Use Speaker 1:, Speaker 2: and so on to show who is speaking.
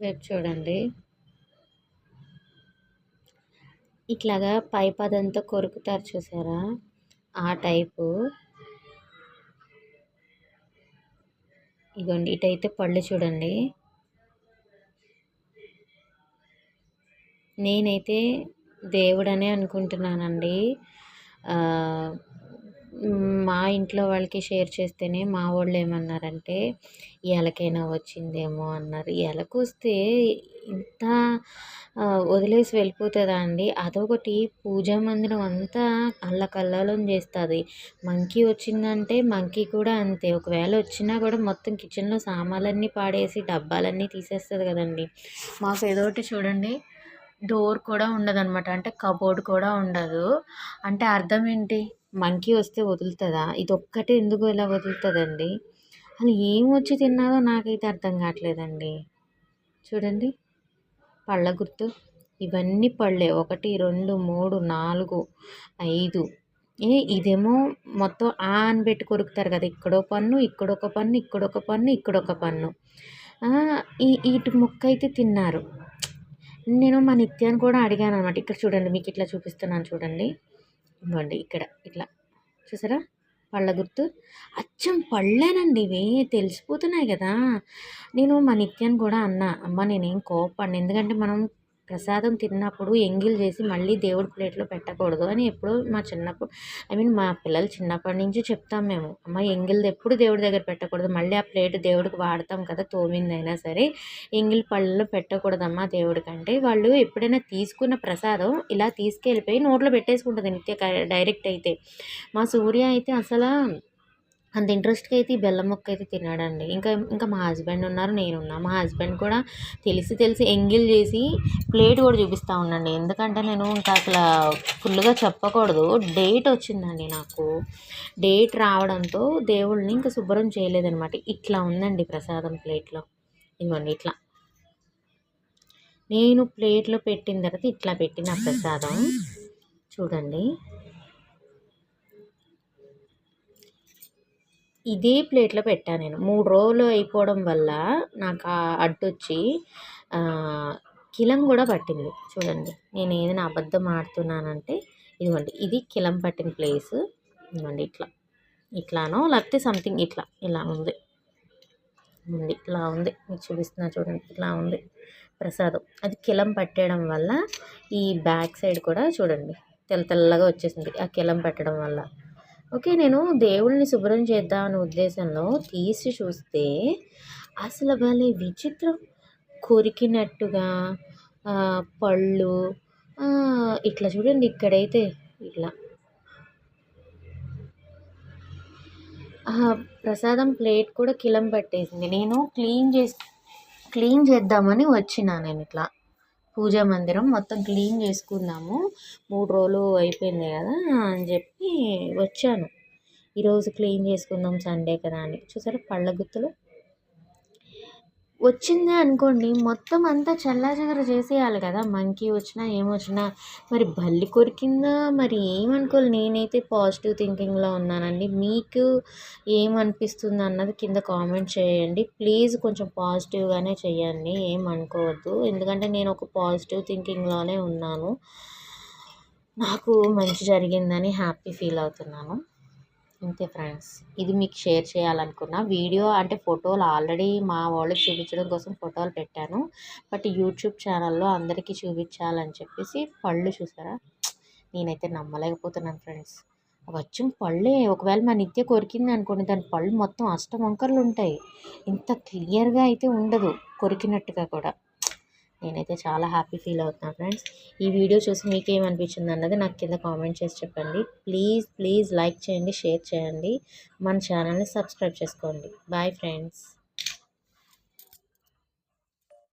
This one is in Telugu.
Speaker 1: రేపు చూడండి ఇట్లాగా పైపదంతా కొరుకుతారు చూసారా, ఆ టైపు. ఇగోండి ఇటైతే పళ్ళు చూడండి. నేనైతే దేవుడనే అనుకుంటున్నానండి. మా ఇంట్లో వాళ్ళకి షేర్ చేస్తేనే మా వాళ్ళు ఏమన్నారంటే ఎలకైనా వచ్చిందేమో అన్నారు. ఎలకొస్తే ఇంత వదిలేసి వెళ్ళిపోతుందా అండి? అదొకటి పూజా మందిరం అంతా అల్లకల్లోలం చేస్తుంది. మంకీ వచ్చిందంటే మంకీ కూడా అంతే. ఒకవేళ వచ్చినా కూడా మొత్తం కిచెన్లో సామాన్లన్నీ పాడేసి డబ్బాలన్నీ తీసేస్తుంది కదండి. మాకు ఏదోటి చూడండి డోర్ కూడా ఉండదన్నమాట. అంటే కబోర్డ్ కూడా ఉండదు. అంటే అర్థం ఏంటి? మంకీ వస్తే వదులుతుందా? ఇదొక్కటే ఎందుకు ఇలా వదులుతుందండి? అసలు ఏం వచ్చి తిన్నాదో నాకైతే అర్థం కావట్లేదండి. చూడండి పళ్ళ గుర్తు. ఇవన్నీ పళ్ళే. 1 2 3 4 5. ఇదేమో మొత్తం అని పెట్టి కొరుకుతారు కదా. ఇక్కడో పన్ను, ఇక్కడొక పన్ను, ఇక్కడొక పన్ను, ఇక్కడొక పన్ను. ఇటు ముక్క అయితే తిన్నారు. నేను మా నిత్యాన్ని కూడా అడిగాను అనమాట. ఇక్కడ చూడండి, మీకు ఇట్లా చూపిస్తున్నాను చూడండి. ఇవ్వండి ఇక్కడ ఇట్లా చూసారా పళ్ళ గుర్తు. అచ్చం పళ్ళేనండి ఇవి, తెలిసిపోతున్నాయి కదా. నేను మా నిత్యాన్ని కూడా అన్నా, అమ్మ నేనేం కోపపడిన, ఎందుకంటే మనం ప్రసాదం తిన్నప్పుడు ఎంగిల్ చేసి మళ్ళీ దేవుడి ప్లేట్లో పెట్టకూడదు అని ఎప్పుడు మా చిన్నప్పుడు మా పిల్లలు చిన్నప్పటి నుంచి చెప్తాం మేము. అమ్మ ఎంగిల్ది ఎప్పుడు దేవుడి దగ్గర పెట్టకూడదు, మళ్ళీ ఆ ప్లేట్ దేవుడికి వాడతాం కదా, తోమిందైనా సరే ఎంగిల్ పళ్ళలో పెట్టకూడదమ్మా దేవుడికి అంటే, వాళ్ళు ఎప్పుడైనా తీసుకున్న ప్రసాదం ఇలా తీసుకెళ్ళిపోయి నోట్లో పెట్టేసుకుంటుంది నిత్య డైరెక్ట్ అయితే. మా సూర్య అయితే అసలు అంత ఇంట్రెస్ట్గా అయితే ఈ బెల్లం ముక్క అయితే తిన్నాడండి. ఇంకా మా హస్బెండ్ ఉన్నారు, నేనున్నా. మా హస్బెండ్ కూడా తెలిసి ఎంగిల్ చేసి ప్లేట్ కూడా చూపిస్తూ ఉండండి. ఎందుకంటే నేను ఇంకా అసలు ఫుల్గా చెప్పకూడదు. డేట్ వచ్చిందండి నాకు. డేట్ రావడంతో దేవుళ్ళని ఇంకా శుభ్రం చేయలేదనమాట. ఇట్లా ఉందండి ప్రసాదం ప్లేట్లో. ఇవ్వండి ఇట్లా నేను ప్లేట్లో పెట్టిన తర్వాత ఇట్లా పెట్టిన ప్రసాదం చూడండి. ఇదే ప్లేట్లో పెట్టాను నేను. 3 రోజులు అయిపోవడం వల్ల నాకు అడ్డొచ్చి కిలం కూడా పట్టింది చూడండి. నేను ఏదైనా అబద్ధం ఆడుతున్నానంటే ఇదిగోండి, ఇది కిలం పట్టిన ప్లేస్. ఇదిగోండి ఇట్లానో లేకపోతే సంథింగ్ ఇలా ఉంది. ఇలా ఉంది, మీకు చూపిస్తున్నా చూడండి. ఇట్లా ఉంది ప్రసాదం. అది కిలం పట్టడం వల్ల ఈ బ్యాక్ సైడ్ కూడా చూడండి తెల్లగా వచ్చేసింది ఆ కిలం పెట్టడం వల్ల. ఓకే, నేను దేవుళ్ళని శుభ్రం చేద్దాం అనే ఉద్దేశంలో తీసి చూస్తే అసలు భలే విచిత్రం. కొరికినట్టుగా పళ్ళు ఇట్లా చూడండి. ఇక్కడైతే ఇట్లా ప్రసాదం ప్లేట్ కూడా కిలం పట్టేసింది. నేను క్లీన్ చేద్దామని వచ్చిన, నేను ఇట్లా పూజా మందిరం మొత్తం క్లీన్ చేసుకుందాము, 3 రోజులు అయిపోయింది కదా అని చెప్పి వచ్చాను. ఈరోజు క్లీన్ చేసుకుందాం సండే కదా అని. చూసారా పళ్ళ గుర్తులు వచ్చిందే అనుకోండి, మొత్తం అంతా చల్లాచెదరు చేసేయాలి కదా. మంకీ వచ్చినా ఏమొచ్చినా మరి బల్లి కొరికిందా మరి ఏమనుకోవాలి. నేనైతే పాజిటివ్ థింకింగ్లో ఉన్నానండి. మీకు ఏమనిపిస్తుంది అన్నది కింద కామెంట్ చేయండి ప్లీజ్. కొంచెం పాజిటివ్గానే చేయండి, ఏమనుకోవద్దు. ఎందుకంటే నేను ఒక పాజిటివ్ థింకింగ్లోనే ఉన్నాను. నాకు మంచి జరిగిందని హ్యాపీ ఫీల్ అవుతున్నాను. అంతే ఫ్రెండ్స్, ఇది మీకు షేర్ చేయాలనుకున్నా వీడియో. అంటే ఫోటోలు ఆల్రెడీ మా వాళ్ళకి చూపించడం కోసం ఫోటోలు పెట్టాను. బట్ యూట్యూబ్ ఛానల్లో అందరికీ చూపించాలని చెప్పేసి పళ్ళు చూసారా, నేనైతే నమ్మలేకపోతున్నాను ఫ్రెండ్స్. వచ్చం పళ్ళే. ఒకవేళ మా నిత్య కొరికింది అనుకోండి, దాని పళ్ళు మొత్తం అష్టవంకర్లు ఉంటాయి. ఇంత క్లియర్గా అయితే ఉండదు కొరికినట్టుగా కూడా. నేనైతే చాలా హ్యాపీ ఫీల్ అవుతున్నాను ఫ్రెండ్స్. ఈ వీడియో చూసి మీకు ఏమనిపించింది అన్నది నాకు కింద కామెంట్ చేసి చెప్పండి. ప్లీజ్ లైక్ చేయండి, షేర్ చేయండి, మన ఛానల్ని సబ్స్క్రైబ్ చేసుకోండి. Bye friends.